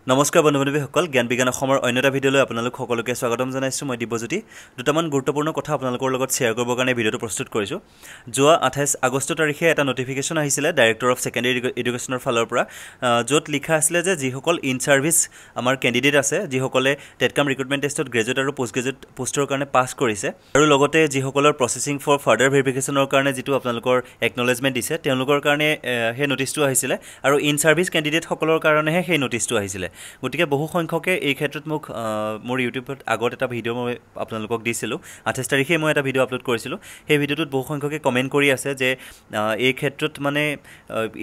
নমস্কাৰ বন্ধু-বান্ধৱীসকল জ্ঞান বিজ্ঞান অসমৰ অন্যটা ভিডিঅ'লৈ আপোনালোক সকলোকে স্বাগতম জনাইছোঁ মই দিব্যজ্যোতি দুটামান গুৰুত্বপূৰ্ণ কথা আপোনালোকৰ লগত শ্বেয়াৰ কৰিবৰ কাৰণে ভিডিঅ'টো প্ৰস্তুত কৰিছোঁ যোৱা 28 আগষ্ট তাৰিখে এটা নটিফিকেশ্যন আহিছিলে ডাইৰেক্টৰ অফ সেকেন্ডাৰী এডুকেশ্যনৰ ফালৰ পৰা য'ত লিখা আছিলে যে যিসকল ইন সাৰ্ভিস আমাৰ কেণ্ডিডেট আছে যিসকলে টেটকাম ৰিক্ৰুটমেণ্ট টেষ্টত গ্ৰেজুৱেট আৰু পোষ্ট গ্ৰেজুৱেট পোষ্টৰ কাৰণে পাছ কৰিছে আৰু লগতে যিসকলৰ প্ৰচেছিং ফৰ ফাৰ্ডাৰ ভেৰিফিকেশ্যনৰ কাৰণে যিটো আপোনালোকৰ একনলেজমেণ্ট দিছে তেওঁলোকৰ কাৰণে সেই নটিচটো আহিছিলে আৰু ইন সাৰ্ভিস কেণ্ডিডেট সকলৰ কাৰণেহে সেই নটিচটো আহিছিলে গতিকে বহু সংখ্যকে এই ক্ষেত্ৰত মোক মোৰ ইউটিউবত আগত এটা ভিডিঅ' মই আপোনালোকক দিছিলোঁ 28 তাৰিখে মই এটা ভিডিঅ' আপলোড কৰিছিলোঁ সেই ভিডিঅ'টোত বহু সংখ্যকে কমেণ্ট কৰি আছে যে এই ক্ষেত্ৰত মানে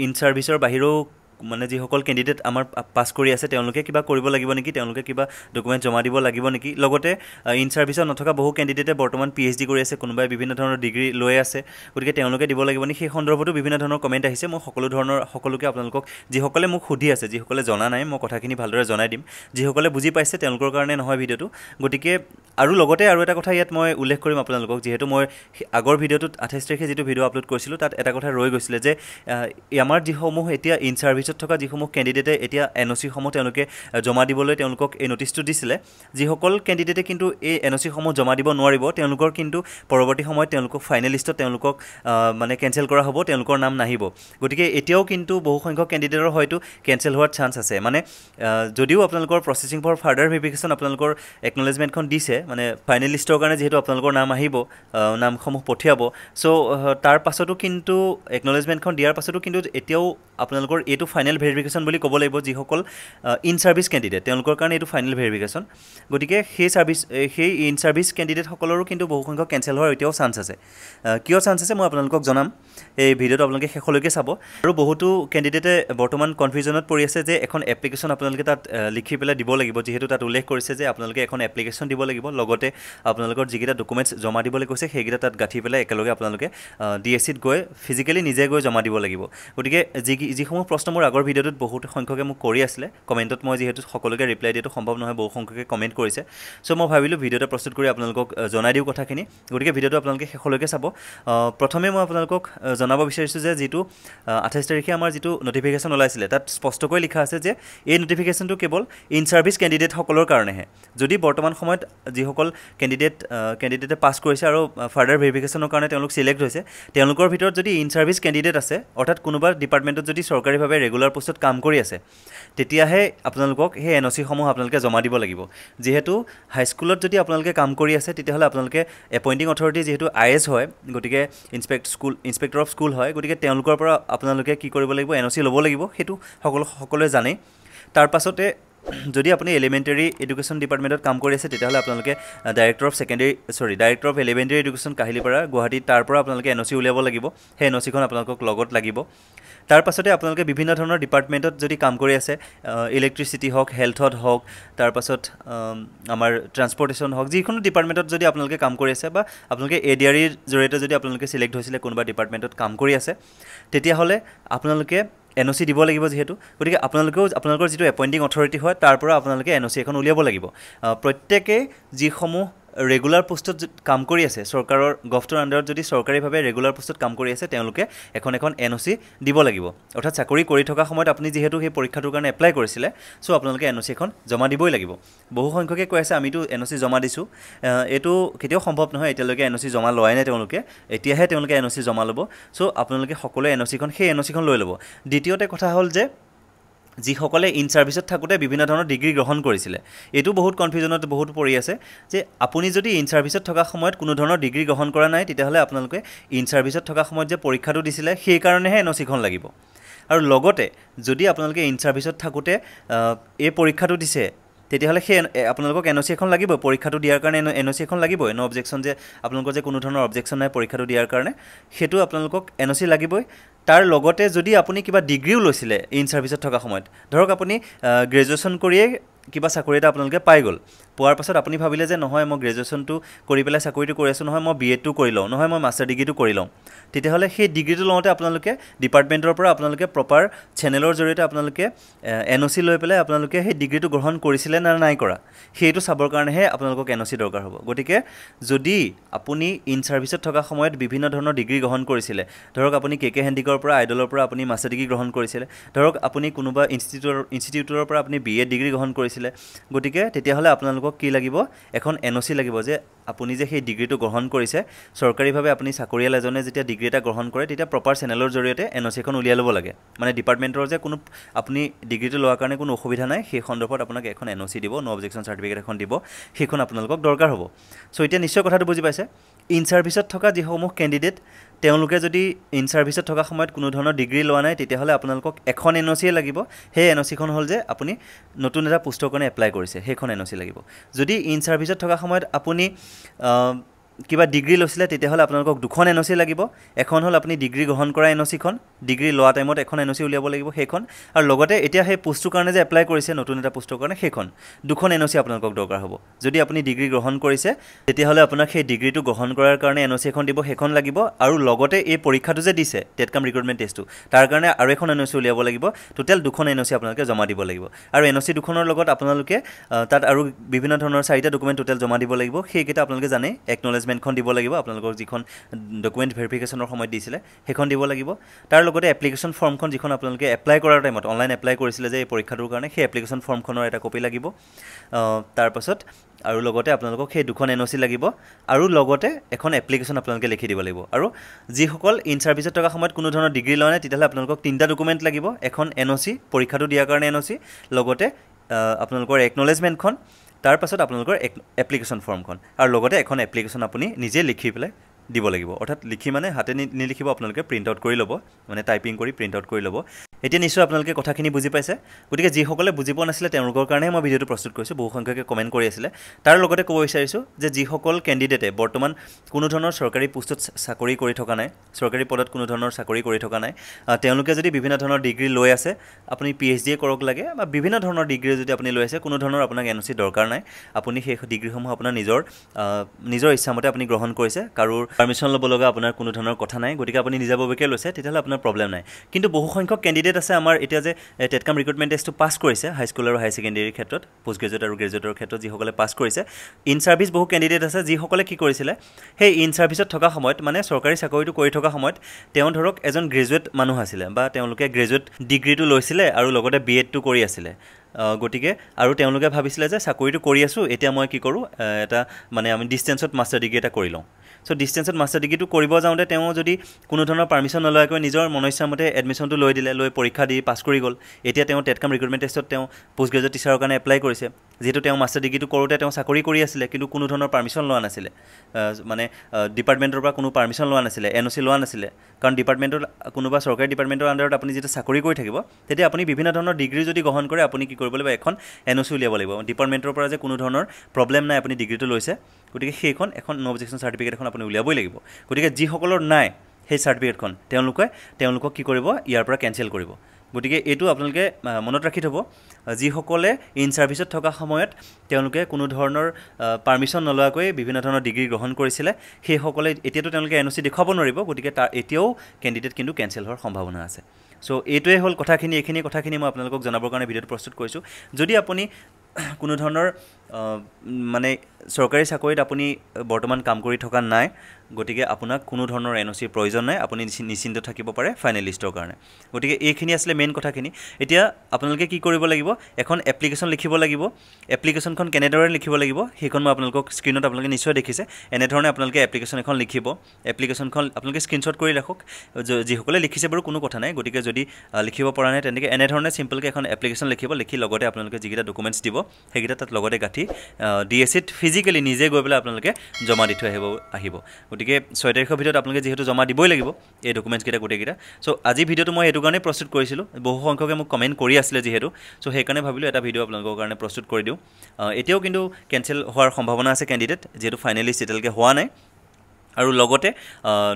ইন সাৰ্ভিসৰ বাহিৰেও মানে যিসকল কেণ্ডিডেট আমাৰ পাছ কৰি আছে তেওঁলোকে কিবা কৰিব লাগিব নেকি তেওঁলোকে কিবা ডকুমেণ্ট জমা দিব লাগিব নেকি লগতে ইন সাৰ্ভিসত নথকা বহু কেণ্ডিডেটে বৰ্তমান PhD কৰি আছে কোনোবাই বিভিন্ন ধৰণৰ ডিগ্ৰী লৈ আছে গতিকে তেওঁলোকে দিব লাগিব নেকি সেই সন্দৰ্ভতো বিভিন্ন ধৰণৰ কমেণ্ট আহিছে মই সকলোকে আপোনালোকক যিসকলে মোক সুধি আছে যিসকলে জনা নাই মই কথাখিনি ভালদৰে জনাই দিম যিসকলে বুজি পাইছে তেওঁলোকৰ কাৰণে নহয় ভিডিঅ'টো গতিকে আৰু লগতে আৰু এটা কথা ইয়াত মই উল্লেখ কৰিম আপোনালোকক যিহেতু মই আগৰ ভিডিঅ'টোত 28 তাৰিখে যিটো ভিডিঅ' আপলোড কৰিছিলোঁ তাত এটা কথা ৰৈ গৈছিলে যে আমাৰ যিসমূহ এতিয়া ইন সাৰ্ভিস থকা যিসমূহ কেণ্ডিডেটে এতিয়া NOC সমূহ তেওঁলোকে জমা দিবলৈ তেওঁলোকক এই নটিচটো দিছিলে যিসকল কেণ্ডিডেটে কিন্তু এই NOC সমূহ জমা দিব নোৱাৰিব তেওঁলোকৰ কিন্তু পৰৱৰ্তী সময়ত তেওঁলোকক ফাইনেলিষ্টত তেওঁলোকক মানে কেনসেল কৰা হ'ব তেওঁলোকৰ নাম নাহিব গতিকে এতিয়াও কিন্তু বহু সংখ্যক কেণ্ডিডেটৰ হয়তো কেনসেল হোৱাৰ চান্স আছে মানে যদিও আপোনালোকৰ প্ৰসেছিং ফৰ ফাৰ্ডাৰ ভেৰিফিকেশ্যন আপোনালোকৰ একনলেজমেণ্টখন দিছে মানে ফাইনেলিষ্টৰ কাৰণে যেহেতু আপোনালোকৰ নাম আহিব নামসমূহ পঠিয়াব সো তাৰ পাছতো কিন্তু একনলেজমেণ্টখন দিয়াৰ পাছতো কিন্তু এতিয়াও আপোনালোকৰ এটো ফাইনেল ভেৰিফিকেশ্যন বুলি ক'ব লাগিব যিসকল ইন সাৰ্ভিস কেণ্ডিডেট তেওঁলোকৰ কাৰণে এটো ফাইনেল ভেৰিফিকেশ্যন গতিকে সেই ইন সাৰ্ভিস কেণ্ডিডেট সকলৰো কিন্তু বহু সংখ্যক কেনসেল হোৱাৰ এতিয়াও চান্স আছে কিয় চান্স আছে মই আপোনালোকক জনাম এই ভিডিঅ'টো আপোনালোকে শেষলৈকে চাব আৰু বহুতো কেণ্ডিডেটে বৰ্তমান কনফিউজনত পৰি আছে যে এখন এপ্লিকেশ্যন আপোনালোকে তাত লিখি পেলাই দিব লাগিব যেহেতু তাত উল্লেখ কৰিছে যে আপোনালোকে এখন এপ্লিকেশ্যন দিব লাগিব লগতে আপোনালোকৰ যিকেইটা ডকুমেণ্টছ জমা দিবলৈ কৈছে সেইকেইটা তাত গাঁঠি পেলাই একেলগে আপোনালোকে DSCত গৈ ফিজিকেলি নিজে গৈ জমা দিব লাগিব গতিকে যিসমূহ প্ৰশ্ন মোৰ আগৰ ভিডিঅ'টোত বহুত সংখ্যকে মোক কৰি আছিলে কমেণ্টত মই যেহেতু সকলোকে ৰিপ্লাই দিয়াটো সম্ভৱ নহয় বহু সংখ্যকে কমেণ্ট কৰিছে সো মই ভাবিলোঁ ভিডিঅ'টো প্ৰস্তুত কৰি আপোনালোকক জনাই দিওঁ কথাখিনি গতিকে ভিডিঅ'টো আপোনালোকে শেষলৈকে চাব প্ৰথমে মই আপোনালোকক জনাব বিচাৰিছোঁ যে যিটো 28 তাৰিখে আমাৰ যিটো নটিফিকেশ্যন ওলাইছিলে তাত স্পষ্টকৈ লিখা আছে যে এই নটিফিকেশ্যনটো কেৱল ইন সাৰ্ভিস কেণ্ডিডেট সকলৰ কাৰণেহে যদি বৰ্তমান সময়ত যিসকল কেণ্ডিডেটে পাছ কৰিছে আৰু ফাৰ্ডাৰ ভেৰিফিকেশ্যনৰ কাৰণে তেওঁলোক সিলেক্ট হৈছে তেওঁলোকৰ ভিতৰত যদি ইন সাৰ্ভিস কেণ্ডিডেট আছে অৰ্থাৎ কোনোবা ডিপাৰ্টমেণ্টত যদি চৰকাৰীভাৱে ৰেগুলাৰ পোষ্টত কাম কৰি আছে তেতিয়াহে আপোনালোকক সেই NOC সমূহ আপোনালোকে জমা দিব লাগিব যেহেতু হাইস্কুলত যদি আপোনালোকে কাম কৰি আছে তেতিয়াহ'লে আপোনালোকে এপইণ্টিং অথৰিটি যেহেতু IS হয় গতিকে ইনস্পেক্টৰ অফ স্কুল হয় গতিকে তেওঁলোকৰ পৰা আপোনালোকে কি কৰিব লাগিব NOC ল'ব লাগিব সেইটো সকলোৱে জানে তাৰ পাছতে যদি আপুনি এলিমেণ্টাৰী এডুকেশ্যন ডিপাৰ্টমেণ্টত কাম কৰি আছে তেতিয়াহ'লে আপোনালোকে director of elementary education Kahilipara গুৱাহাটীত তাৰ পৰা আপোনালোকে NOC উলিয়াব লাগিব সেই NOCখন আপোনালোকক লগত লাগিব তাৰ পাছতে আপোনালোকে বিভিন্ন ধৰণৰ ডিপাৰ্টমেণ্টত যদি কাম কৰি আছে ইলেক্ট্ৰিচিটি হওক হেল্থত হওক তাৰ পাছত আমাৰ ট্ৰান্সপৰ্টেশ্যন হওক যিকোনো ডিপাৰ্টমেণ্টত যদি আপোনালোকে কাম কৰি আছে বা আপোনালোকে ADREৰ জৰিয়তে যদি আপোনালোকে সিলেক্ট হৈছিলে কোনোবা ডিপাৰ্টমেণ্টত কাম কৰি আছে তেতিয়াহ'লে আপোনালোকে NOC দিব লাগিব যেহেতু গতিকে আপোনালোকৰ যিটো এপইণ্টিং অথৰিটি হয় তাৰ পৰা আপোনালোকে NOC এখন উলিয়াব লাগিব প্ৰত্যেকে যিসমূহ ৰেগুলাৰ পোষ্টত কাম কৰি আছে চৰকাৰৰ গভটৰ আণ্ডাৰত যদি চৰকাৰীভাৱে ৰেগুলাৰ পোষ্টত কাম কৰি আছে তেওঁলোকে এখন NOC দিব লাগিব অৰ্থাৎ চাকৰি কৰি থকা সময়ত আপুনি যেহেতু সেই পৰীক্ষাটোৰ কাৰণে এপ্লাই কৰিছিলে সো আপোনালোকে NOC এখন জমা দিবই লাগিব বহু সংখ্যকে কৈ আছে আমিতো NOC জমা দিছোঁ এইটো কেতিয়াও সম্ভৱ নহয় এতিয়ালৈকে NOC জমা লোৱাই নাই তেওঁলোকে এতিয়াহে তেওঁলোকে NOC জমা ল'ব সো আপোনালোকে সকলোৱে সেই NOCখন লৈ ল'ব দ্বিতীয়তে কথা হ'ল যে যিসকলে ইন সাৰ্ভিসত থাকোঁতে বিভিন্ন ধৰণৰ ডিগ্ৰী গ্ৰহণ কৰিছিলে এইটো বহুত কনফিউজনত বহুত পৰি আছে যে আপুনি যদি ইন সাৰ্ভিসত থকা সময়ত কোনো ধৰণৰ ডিগ্ৰী গ্ৰহণ কৰা নাই তেতিয়াহ'লে আপোনালোকে ইন সাৰ্ভিসত থকা সময়ত যে পৰীক্ষাটো দিছিলে সেই কাৰণেহে NOCখন লাগিব আৰু লগতে যদি আপোনালোকে ইন সাৰ্ভিসত থাকোঁতে এই পৰীক্ষাটো দিছে তেতিয়াহ'লে সেই আপোনালোকক NOC এখন লাগিব পৰীক্ষাটো দিয়াৰ কাৰণে NOC এখন লাগিবই নো অবজেকশ্যন যে আপোনালোকৰ যে কোনো ধৰণৰ অবজেকশ্যন নাই পৰীক্ষাটো দিয়াৰ কাৰণে সেইটো আপোনালোকক NOC লাগিবই তাৰ লগতে যদি আপুনি কিবা ডিগ্ৰীও লৈছিলে ইন সাৰ্ভিসত থকা সময়ত ধৰক আপুনি গ্ৰেজুৱেশ্যন কৰিয়ে কিবা চাকৰি এটা আপোনালোকে পাই গ'ল পোৱাৰ পাছত আপুনি ভাবিলে যে নহয় মই গ্ৰেজুৱেশ্যনটো কৰি পেলাই চাকৰিটো কৰি আছোঁ, নহয় মই BEdটো কৰি লওঁ, নহয় মই মাষ্টাৰ ডিগ্ৰীটো কৰি লওঁ, তেতিয়াহ'লে সেই ডিগ্ৰীটো লওঁতে আপোনালোকে ডিপাৰ্টমেণ্টৰ পৰা আপোনালোকে প্ৰপাৰ চেনেলৰ জৰিয়তে আপোনালোকে NOC লৈ পেলাই আপোনালোকে সেই ডিগ্ৰীটো গ্ৰহণ কৰিছিলে নে নাই কৰা, সেইটো চাবৰ কাৰণেহে আপোনালোকক NOC দৰকাৰ হ'ব। গতিকে যদি আপুনি ইন ছাৰ্ভিচত থকা সময়ত বিভিন্ন ধৰণৰ ডিগ্ৰী গ্ৰহণ কৰিছিলে, ধৰক আপুনি KK হেণ্ডিকৰ পৰা আইডলৰ পৰা আপুনি মাষ্টাৰ ডিগ্ৰী গ্ৰহণ কৰিছিলে, ধৰক আপুনি কোনোবা ইনষ্টিটিউটৰ পৰা আপুনি BEd ডিগ্ৰী গ্ৰহণ কৰিছিলে, গতিকে তেতিয়াহ'লে আপোনালোকক কি লাগিব, এখন NOC লাগিব যে আপুনি যে সেই ডিগ্ৰীটো গ্ৰহণ কৰিছে। চৰকাৰীভাৱে আপুনি চাকৰিয়াল এজনে যেতিয়া ডিগ্ৰী এটা গ্ৰহণ কৰে তেতিয়া প্ৰপাৰ চেনেলৰ জৰিয়তে NOC এখন উলিয়াই ল'ব লাগে, মানে ডিপাৰ্টমেণ্টৰ যে কোনো আপুনি ডিগ্ৰীটো লোৱাৰ কাৰণে কোনো অসুবিধা নাই, সেই সন্দৰ্ভত আপোনাক এখন NOC দিব, নো অবজেকশ্যন চাৰ্টিফিকেট এখন দিব, সেইখন আপোনালোকক দৰকাৰ হ'ব। চ' এতিয়া নিশ্চয় কথাটো বুজি পাইছে। ইন ছাৰ্ভিচত থকা যিসমূহ কেণ্ডিডেট তেওঁলোকে যদি ইন ছাৰ্ভিচত থকা সময়ত কোনো ধৰণৰ ডিগ্ৰী লোৱা নাই, তেতিয়াহ'লে আপোনালোকক এখন NOC লাগিব। সেই NOCখন হ'ল যে আপুনি নতুন এটা পোষ্টৰ কাৰণে এপ্লাই কৰিছে, সেইখন NOC লাগিব। যদি ইন ছাৰ্ভিচত থকা সময়ত আপুনি কিবা ডিগ্ৰী লৈছিলে, তেতিয়াহ'লে আপোনালোকক দুখন NOC লাগিব। এখন হ'ল আপুনি ডিগ্ৰী গ্ৰহণ কৰা NOCখন, ডিগ্ৰী লোৱা টাইমত এখন NOC উলিয়াব লাগিব সেইখন, আৰু লগতে এতিয়া সেই পোষ্টটোৰ কাৰণে যে এপ্লাই কৰিছে নতুন এটা পোষ্টৰ কাৰণে, সেইখন দুখন NOC আপোনালোকক দৰকাৰ হ'ব। যদি আপুনি ডিগ্ৰী গ্ৰহণ কৰিছে তেতিয়াহ'লে আপোনাক সেই ডিগ্ৰীটো গ্ৰহণ কৰাৰ কাৰণে NOC এখন দিব, সেইখন লাগিব, আৰু লগতে এই পৰীক্ষাটো যে দিছে টেটকাম ৰিক্ৰুটমেণ্ট টেষ্টটো, তাৰ কাৰণে আৰু এখন NOC উলিয়াব লাগিব। টোটেল দুখন NOC আপোনালোকে জমা দিব লাগিব, আৰু NOC দুখনৰ লগত আপোনালোকে তাত আৰু বিভিন্ন ধৰণৰ 4টা ডকুমেণ্ট টোটেল জমা দিব লাগিব। সেইকেইটা আপোনালোকে জানে, একনলেজমেণ্টখন দিব লাগিব, আপোনালোকৰ যিখন ডকুমেণ্ট ভেৰিফিকেশ্যনৰ সময়ত দিছিলে সেইখন দিব লাগিব। তাৰ লগতে এপ্লিকেশ্যন ফৰ্মখন যিখন আপোনালোকে এপ্লাই কৰাৰ টাইমত অনলাইন এপ্লাই কৰিছিলে যে এই পৰীক্ষাটোৰ কাৰণে, সেই এপ্লিকেশ্যন ফৰ্মখনৰ এটা কপি লাগিব। তাৰপাছত আৰু লগতে আপোনালোকক সেই দুখন NOC লাগিব, আৰু লগতে এখন এপ্লিকেশ্যন আপোনালোকে লিখি দিব লাগিব। আৰু যিসকল ইন ছাৰ্ভিচত থকা সময়ত কোনো ধৰণৰ ডিগ্ৰী লোৱা নাই, তেতিয়াহ'লে আপোনালোকক 3টা ডকুমেণ্ট লাগিব, এখন NOC পৰীক্ষাটো দিয়াৰ কাৰণে NOC, লগতে আপোনালোকৰ একনলেজমেণ্টখন, তাৰপাছত আপোনালোকৰ এপ্লিকেশ্যন ফৰ্মখন, আৰু লগতে এখন এপ্লিকেশ্যন আপুনি নিজে লিখি পেলাই দিব লাগিব। অৰ্থাৎ লিখি মানে হাতে নিলিখিব, আপোনালোকে প্ৰিণ্ট আউট কৰি ল'ব, মানে টাইপিং কৰি প্ৰিণ্ট আউট কৰি ল'ব। এতিয়া নিশ্চয় আপোনালোকে কথাখিনি বুজি পাইছে। গতিকে যিসকলে বুজি পোৱা নাছিলে তেওঁলোকৰ কাৰণেহে মই ভিডিঅ'টো প্ৰস্তুত কৰিছোঁ, বহু সংখ্যকে কমেণ্ট কৰি আছিলে। তাৰ লগতে ক'ব বিচাৰিছোঁ যে যিসকল কেণ্ডিডেটে বৰ্তমান কোনো ধৰণৰ চৰকাৰী পোষ্টত চাকৰি কৰি থকা নাই, চৰকাৰী পদত কোনো ধৰণৰ চাকৰি কৰি থকা নাই, তেওঁলোকে যদি বিভিন্ন ধৰণৰ ডিগ্ৰী লৈ আছে, আপুনি PhD কৰক লাগে বা বিভিন্ন ধৰণৰ ডিগ্ৰী যদি আপুনি লৈ আছে, কোনো ধৰণৰ আপোনাক NOC দৰকাৰ নাই। আপুনি সেই ডিগ্ৰীসমূহ আপোনাৰ নিজৰ ইচ্ছামতে আপুনি গ্ৰহণ কৰিছে, কাৰোৰ পাৰ্মিশ্যন ল'ব লগা আপোনাৰ কোনো ধৰণৰ কথা নাই। গতিকে আপুনি নিজাববীয়াকৈ লৈছে, তেতিয়াহ'লে আপোনাৰ প্ৰব্লেম নাই। কিন্তু বহু সংখ্যক কেণ্ডিডেট আছে আমাৰ এতিয়া যে টেটকাম ৰিক্ৰুটমেণ্ট টেষ্টটো পাছ কৰিছে, হাইস্কুল আৰু হাই ছেকেণ্ডেৰীৰ ক্ষেত্ৰত, পোষ্ট গ্ৰেজুৱেট আৰু গ্ৰেজুৱেটৰ ক্ষেত্ৰত যিসকলে পাছ কৰিছে। ইন ছাৰ্ভিচ বহু কেণ্ডিডেট আছে যিসকলে কি কৰিছিলে, সেই ইন ছাৰ্ভিচত থকা সময়ত, মানে চৰকাৰী চাকৰিটো কৰি থকা সময়ত তেওঁ ধৰক এজন গ্ৰেজুৱেট মানুহ আছিলে, বা তেওঁলোকে গ্ৰেজুৱেট ডিগ্ৰীটো লৈছিলে আৰু লগতে BEdটো কৰি আছিলে। গতিকে আৰু তেওঁলোকে ভাবিছিলে যে চাকৰিটো কৰি আছোঁ, এতিয়া মই কি কৰোঁ, এটা মানে আমি ডিষ্টেঞ্চত মাষ্টাৰ ডিগ্ৰী এটা কৰি লওঁ। চ' ডিষ্টেঞ্চত মাষ্টাৰ ডিগ্ৰীটো কৰিব যাওঁতে তেওঁ যদি কোনো ধৰণৰ পাৰ্মিশ্যন নলয়াকৈ নিজৰ মনইচ্ছামতে এডমিশ্যনটো লৈ দিলে, লৈ পৰীক্ষা দি পাছ কৰি গ'ল, এতিয়া তেওঁ টেটকাম ৰিক্ৰুটমেণ্ট টেষ্টত তেওঁ পোষ্ট গ্ৰেজুৱেট টিচাৰৰ কাৰণে এপ্লাই কৰিছে। যিহেতু তেওঁ মাষ্টাৰ ডিগ্ৰীটো কৰোঁতে তেওঁ চাকৰি কৰি আছিলে, কিন্তু কোনো ধৰণৰ পাৰ্মিশ্যন লোৱা নাছিলে, মানে ডিপাৰ্টমেণ্টৰ পৰা কোনো পাৰ্মিশ্যন লোৱা নাছিলে, NOC লোৱা নাছিলে। কাৰণ ডিপাৰ্টমেণ্টৰ কোনোবা চৰকাৰী ডিপাৰ্টমেণ্টৰ আণ্ডাৰত আপুনি যেতিয়া চাকৰি কৰি থাকিব, তেতিয়া আপুনি বিভিন্ন ধৰণৰ ডিগ্ৰী যদি গ্ৰহণ কৰে, আপুনি কি কৰিব লাগিব, এখন NOC উলিয়াব লাগিব। ডিপাৰ্টমেণ্টৰ পৰা যে কোনো ধৰণৰ প্ৰব্লেম নাই, আপুনি ডিগ্ৰীটো লৈছে, গতিকে সেইখন এখন নো অবজেকশ্যন চাৰ্টিফিকেট এখন আপুনি উলিয়াবই লাগিব। গতিকে যিসকলৰ নাই সেই চাৰ্টিফিকেটখন, তেওঁলোকক কি কৰিব, ইয়াৰ পৰা কেঞ্চেল কৰিব। গতিকে এইটো আপোনালোকে মনত ৰাখি থ'ব, যিসকলে ইন ছাৰ্ভিচত থকা সময়ত তেওঁলোকে কোনো ধৰণৰ পাৰ্মিশ্যন নলোৱাকৈ বিভিন্ন ধৰণৰ ডিগ্ৰী গ্ৰহণ কৰিছিলে, সেইসকলে এতিয়াতো তেওঁলোকে NOC দেখুৱাব নোৱাৰিব। গতিকে এতিয়াও কেণ্ডিডেট কিন্তু কেঞ্চেল হোৱাৰ সম্ভাৱনা আছে। চ' এইটোৱে হ'ল কথাখিনি। এইখিনি কথাখিনি মই আপোনালোকক জনাবৰ কাৰণে ভিডিঅ'টো প্ৰস্তুত কৰিছোঁ। যদি আপুনি কোনো ধৰণৰ মানে চৰকাৰী চাকৰিত আপুনি বৰ্তমান কাম কৰি থকা নাই, গতিকে আপোনাক কোনো ধৰণৰ NOCৰ প্ৰয়োজন নাই, আপুনি নিশ্চিন্ত থাকিব পাৰে ফাইনেল লিষ্টৰ কাৰণে। গতিকে এইখিনি আছিলে মেইন কথাখিনি। এতিয়া আপোনালোকে কি কৰিব লাগিব, এখন এপ্লিকেশ্যন লিখিব লাগিব। এপ্লিকেশ্যনখন কেনেদৰে লিখিব লাগিব সেইখন মই আপোনালোকক স্ক্ৰীণত আপোনালোকে নিশ্চয় দেখিছে। এনেধৰণে আপোনালোকে এপ্লিকেশ্যন এখন লিখিব। এপ্লিকেশ্যনখন আপোনালোকে স্ক্ৰীণশ্বট কৰি ৰাখক, যিসকলে লিখিছে বাৰু কোনো কথা নাই। গতিকে যদি লিখিব পৰা নাই তেনেকৈ এনেধৰণে চিম্পলকৈ এখন এপ্লিকেশ্যন লিখিব, লিখি লগতে আপোনালোকে যিকেইটা ডকুমেণ্টছ দিব সেইকেইটা তাত লগতে গাঁঠি DSCত ফিজিকেলি নিজে গৈ পেলাই আপোনালোকে জমা দি থৈ আহিব। গতিকে 6 তাৰিখৰ ভিতৰত আপোনালোকে যিহেতু জমা দিবই লাগিব এই ডকুমেণ্টছকেইটা গোটেইকেইটা। চ' আজি ভিডিঅ'টো মই এইটো কাৰণেই প্ৰস্তুত কৰিছিলোঁ, বহু সংখ্যকে মোক কমেণ্ট কৰি আছিলে যিহেতু, চ' সেইকাৰণে ভাবিলোঁ এটা ভিডিঅ' আপোনালোকৰ কাৰণে প্ৰস্তুত কৰি দিওঁ। এতিয়াও কিন্তু কেঞ্চেল হোৱাৰ সম্ভাৱনা আছে কেণ্ডিডেট, যিহেতু ফাইনেল লিষ্ট এতিয়ালৈকে হোৱা নাই। আৰু লগতে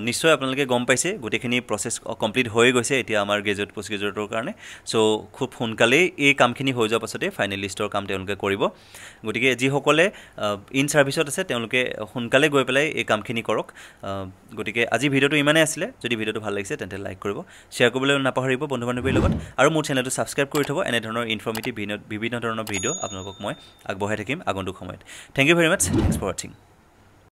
নিশ্চয় আপোনালোকে গম পাইছে গোটেইখিনি প্ৰচেছ কমপ্লিট হৈ গৈছে এতিয়া আমাৰ গ্ৰেজুৱেট পোষ্ট গ্ৰেজুৱেটৰ কাৰণে চ' খুব সোনকালেই এই কামখিনি হৈ যোৱাৰ পাছতে ফাইনেল লিষ্টৰ কাম তেওঁলোকে কৰিব গতিকে যিসকলে ইন ছাৰ্ভিচত আছে তেওঁলোকে সোনকালে গৈ পেলাই এই কামখিনি কৰক গতিকে আজি ভিডিঅ'টো ইমানেই আছিলে যদি ভিডিঅ'টো ভাল লাগিছে তেন্তে লাইক কৰিব শ্বেয়াৰ কৰিবলৈ নাপাহৰিব বন্ধু বান্ধৱীৰ লগত আৰু মোৰ চেনেলটো ছাবস্ক্ৰাইব কৰি থ'ব এনেধৰণৰ ইনফৰ্মেটিভ বিভিন্ন ধৰণৰ ভিডিঅ' আপোনালোকক মই আগবঢ়াই থাকিম আগন্তুক সময়ত thank you very much thanks for ৱাচিং